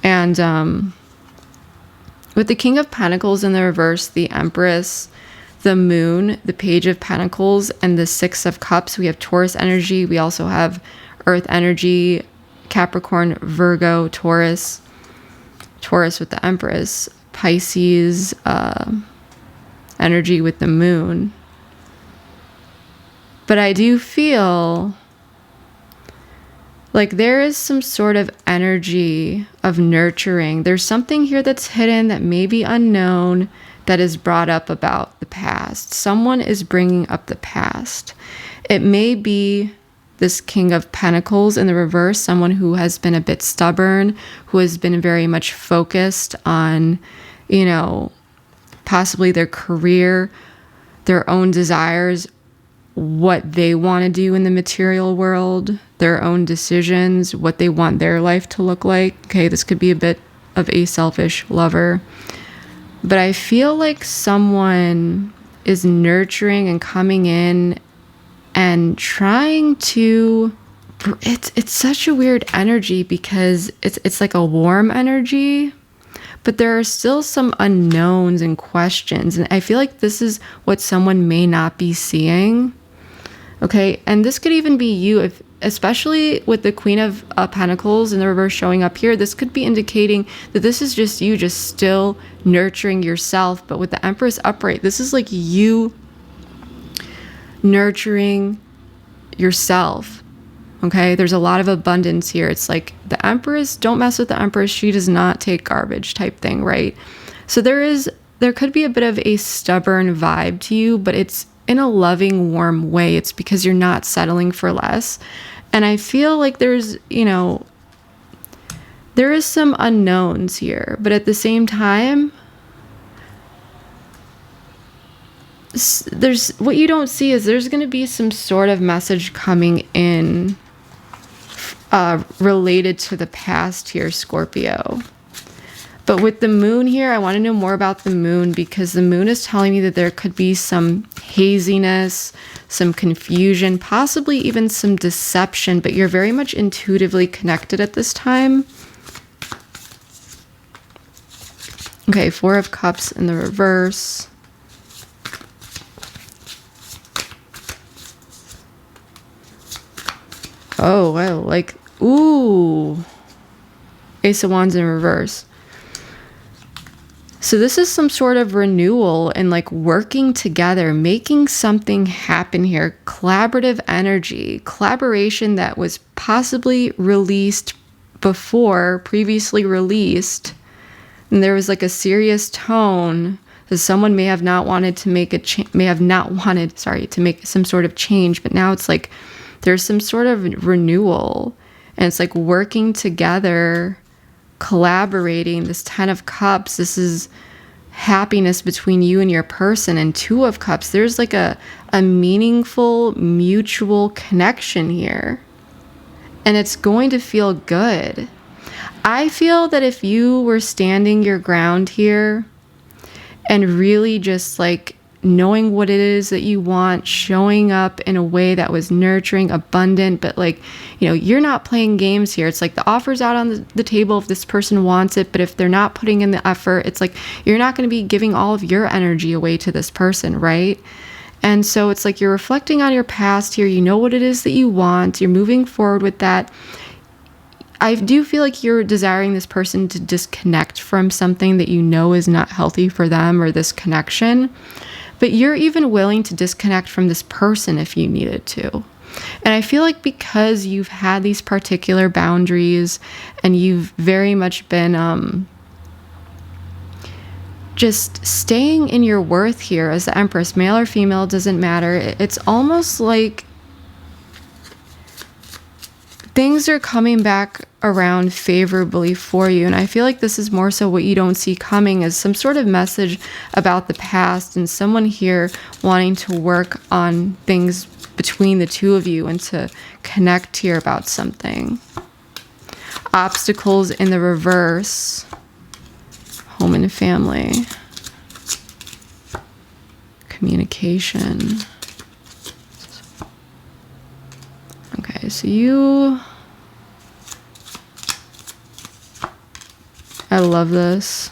And with the King of Pentacles in the reverse, the Empress, the Moon, the Page of Pentacles, and the Six of Cups, we have Taurus energy. We also have Earth energy, Capricorn, Virgo, Taurus with the Empress, Pisces energy with the Moon. But I do feel like there is some sort of energy of nurturing. There's something here that's hidden, that may be unknown, that is brought up about the past. Someone is bringing up the past. It may be this King of Pentacles in the reverse, someone who has been a bit stubborn, who has been very much focused on, you know, possibly their career, their own desires, what they want to do in the material world, their own decisions, what they want their life to look like. Okay, this could be a bit of a selfish lover. But I feel like someone is nurturing and coming in and trying to, it's such a weird energy, because it's like a warm energy, but there are still some unknowns and questions. And I feel like this is what someone may not be seeing. Okay, and this could even be you, if, especially with the Queen of Pentacles in the reverse showing up here. This could be indicating that this is just you, just still nurturing yourself. But with the Empress upright, this is like you nurturing yourself. Okay, there's a lot of abundance here. It's like the Empress, don't mess with the Empress. She does not take garbage type thing, right? So there could be a bit of a stubborn vibe to you, but it's in a loving, warm way. It's because you're not settling for less. And I feel like there's, you know, there is some unknowns here, but at the same time, there's, what you don't see is there's going to be some sort of message coming in related to the past here, Scorpio. But with the Moon here, I want to know more about the Moon, because the Moon is telling me that there could be some haziness, some confusion, possibly even some deception, but you're very much intuitively connected at this time. Okay, Four of Cups in the reverse. Oh, wow, like, ooh. Ace of Wands in reverse. So this is some sort of renewal and like working together, making something happen here. Collaborative energy, collaboration that was possibly released before, previously released. And there was like a serious tone, because someone may have not wanted to make to make some sort of change. But now it's like there's some sort of renewal, and it's like working together, collaborating. This Ten of Cups, this is happiness between you and your person. And Two of Cups, there's like a meaningful mutual connection here, and it's going to feel good. I feel that if you were standing your ground here and really just like knowing what it is that you want, showing up in a way that was nurturing, abundant, but like, you're not playing games here. It's like the offer's out on the table if this person wants it, but if they're not putting in the effort, it's like you're not going to be giving all of your energy away to this person, right? And so it's like you're reflecting on your past here. You know what it is that you want. You're moving forward with that. I do feel like you're desiring this person to disconnect from something that you know is not healthy for them, or this connection. But you're even willing to disconnect from this person if you needed to. And I feel like because you've had these particular boundaries and you've very much been just staying in your worth here as the Empress, male or female, doesn't matter. It's almost like things are coming back around favorably for you. And I feel like this is more so what you don't see coming as some sort of message about the past and someone here wanting to work on things between the two of you and to connect here about something. Obstacles in the reverse. Home and family. Communication. Okay, so I love this.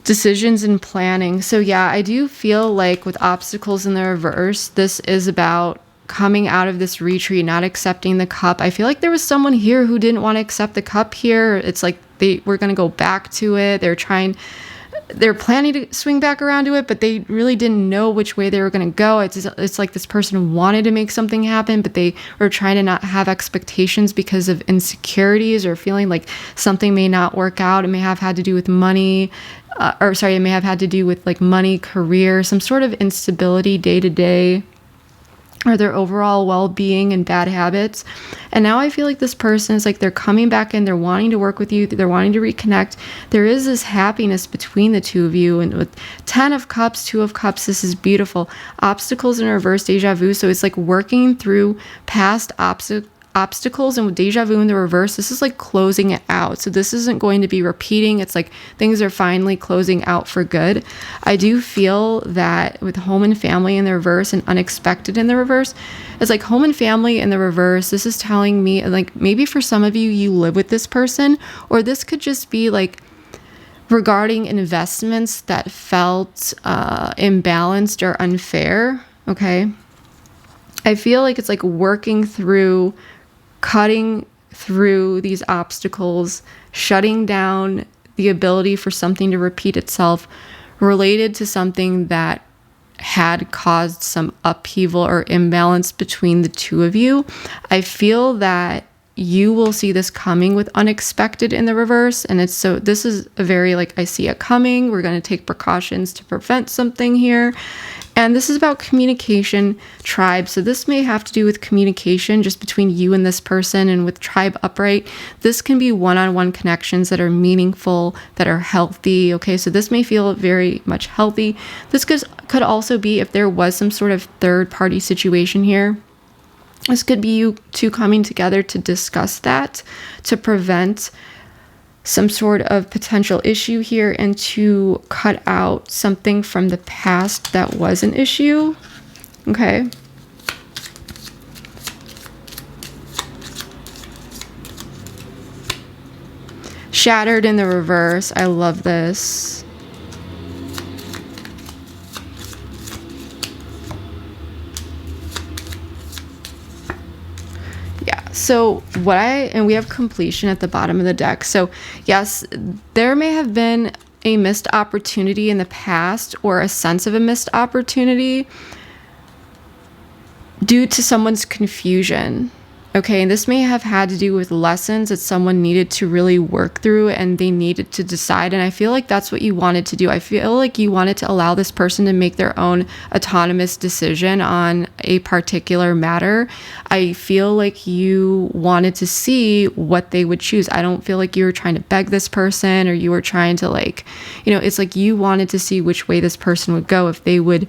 Decisions and planning. So yeah, I do feel like with obstacles in the reverse, this is about coming out of this retreat, not accepting the cup. I feel like there was someone here who didn't want to accept the cup here. It's like they were going to go back to it. They're planning to swing back around to it, but they really didn't know which way they were going to go. It's like this person wanted to make something happen, but they were trying to not have expectations because of insecurities or feeling like something may not work out. It may have had to do with money, it may have had to do with like money, career, some sort of instability day to day, or their overall well-being and bad habits. And now I feel like this person is like, they're coming back in, they're wanting to work with you, they're wanting to reconnect. There is this happiness between the two of you. And with 10 of Cups, 2 of Cups, this is beautiful. Obstacles in reverse, deja vu. So it's like working through past obstacles, and with deja vu in the reverse, this is like closing it out. So this isn't going to be repeating. It's like things are finally closing out for good. I do feel that with home and family in the reverse and unexpected in the reverse, it's like home and family in the reverse. This is telling me like maybe for some of you, you live with this person, or this could just be like regarding investments that felt imbalanced or unfair. Okay. I feel like it's like working through, cutting through these obstacles, shutting down the ability for something to repeat itself related to something that had caused some upheaval or imbalance between the two of you. I feel that you will see this coming with unexpected in the reverse. And this is a very like, I see it coming. We're going to take precautions to prevent something here. And this is about communication, tribe. So this may have to do with communication just between you and this person. And with tribe upright, this can be one-on-one connections that are meaningful, that are healthy. Okay, so this may feel very much healthy. This could also be if there was some sort of third-party situation here. This could be you two coming together to discuss that, to prevent some sort of potential issue here and to cut out something from the past that was an issue. Okay. Shattered in the reverse. I love this. So we have completion at the bottom of the deck. So yes, there may have been a missed opportunity in the past, or a sense of a missed opportunity due to someone's confusion. Okay, and this may have had to do with lessons that someone needed to really work through and they needed to decide. And I feel like that's what you wanted to do. I feel like you wanted to allow this person to make their own autonomous decision on a particular matter. I feel like you wanted to see what they would choose. I don't feel like you were trying to beg this person, or you were trying to it's like you wanted to see which way this person would go, if they would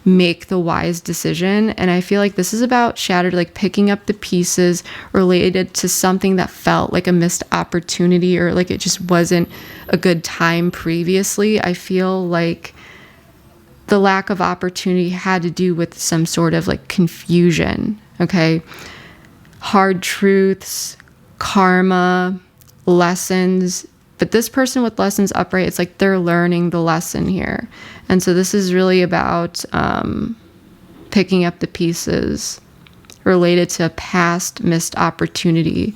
make the wise decision. And I feel like this is about shattered, like picking up the pieces related to something that felt like a missed opportunity, or like it just wasn't a good time previously. I feel like the lack of opportunity had to do with some sort of like confusion, okay? Hard truths, karma, lessons. But this person with lessons upright, it's like they're learning the lesson here. And so this is really about picking up the pieces related to a past missed opportunity.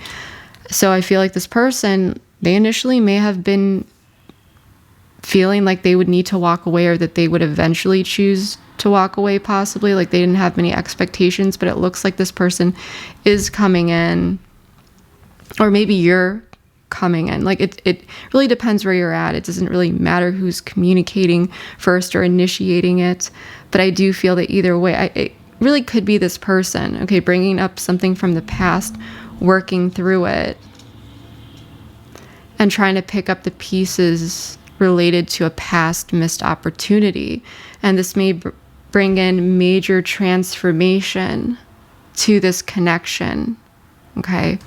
So I feel like this person, they initially may have been feeling like they would need to walk away, or that they would eventually choose to walk away, possibly. Like they didn't have many expectations, but it looks like this person is coming in, or maybe you're coming in. Like it really depends where you're at. It doesn't really matter who's communicating first or initiating it. But I do feel that either way, it really could be this person, okay, bringing up something from the past, working through it, and trying to pick up the pieces related to a past missed opportunity. And this may bring in major transformation to this connection, okay?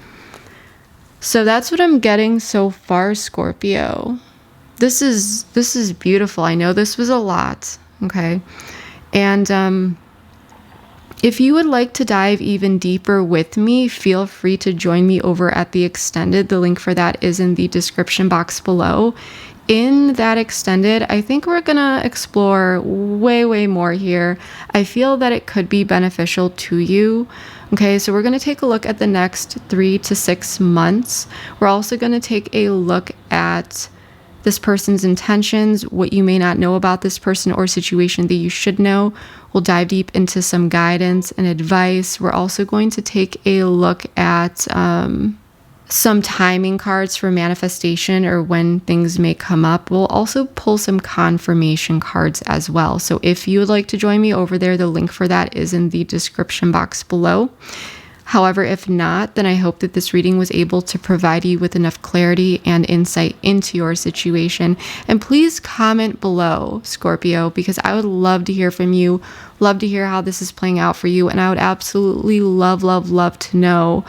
So that's what I'm getting so far, Scorpio. This is beautiful. I know this was a lot, okay? And if you would like to dive even deeper with me, feel free to join me over at the extended. The link for that is in the description box below. In that extended, I think we're gonna explore way more here. I feel that it could be beneficial to you. Okay, so we're gonna take a look at the next 3 to 6 months. We're also gonna take a look at this person's intentions, what you may not know about this person or situation that you should know. We'll dive deep into some guidance and advice. We're also going to take a look at some timing cards for manifestation, or when things may come up. We'll also pull some confirmation cards as well. So if you would like to join me over there, the link for that is in the description box below. However, if not, then I hope that this reading was able to provide you with enough clarity and insight into your situation. And please comment below, Scorpio, because I would love to hear from you, love to hear how this is playing out for you. And I would absolutely love to know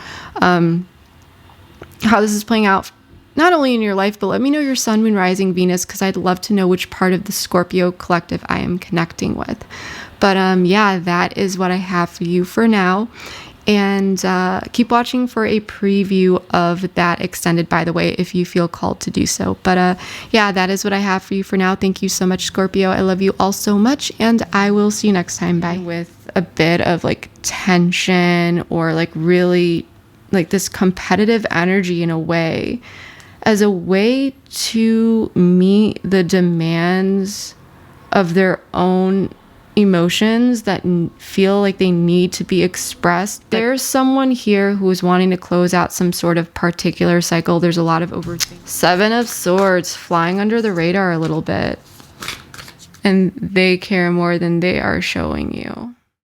how this is playing out, not only in your life, but let me know your sun, moon, rising, Venus, because I'd love to know which part of the Scorpio collective I am connecting with. But yeah, that is what I have for you for now. And keep watching for a preview of that extended, by the way, if you feel called to do so. But yeah, that is what I have for you for now. Thank you so much, Scorpio. I love you all so much, and I will see you next time. Bye. With a bit of like tension, or like really like this competitive energy in a way, as a way to meet the demands of their own emotions that feel like they need to be expressed. There's someone here who is wanting to close out some sort of particular cycle. There's a lot of overthinking. 7 of Swords, flying under the radar a little bit. And they care more than they are showing you.